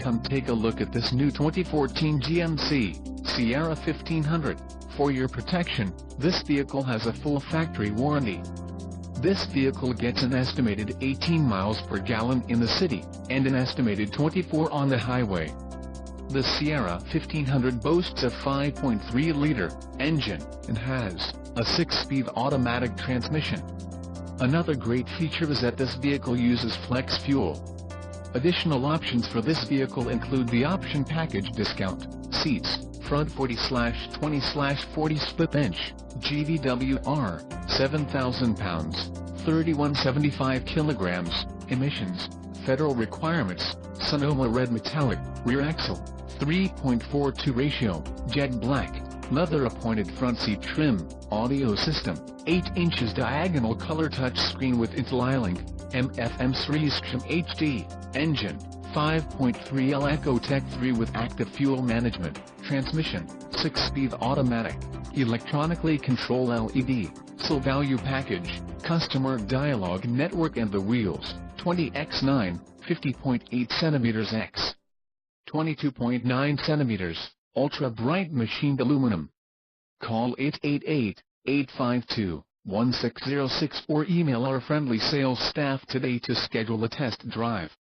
Come take a look at this new 2014 GMC Sierra 1500. For your protection, this vehicle has a full factory warranty. This vehicle gets an estimated 18 miles per gallon in the city, and an estimated 24 on the highway. The Sierra 1500 boasts a 5.3-liter engine, and has a 6-speed automatic transmission. Another great feature is that this vehicle uses flex fuel. Additional options for this vehicle include the option package discount, seats, front 40/20/40 split-inch, GVWR, 7,000 pounds, 3175 kilograms, emissions, federal requirements, Sonoma red metallic, rear axle, 3.42 ratio, jet black, leather-appointed front seat trim, audio system, 8 inches diagonal color touchscreen with Intelli-Link, FM Series HD, engine, 5.3L Ecotec 3 with active fuel management, transmission, 6-speed automatic, electronically controlled LED, SLE value package, customer dialogue network, and the wheels, 20x9, 50.8 cm x 22.9 cm, ultra bright machined aluminum. Call 888-852-1606 or email our friendly sales staff today to schedule a test drive.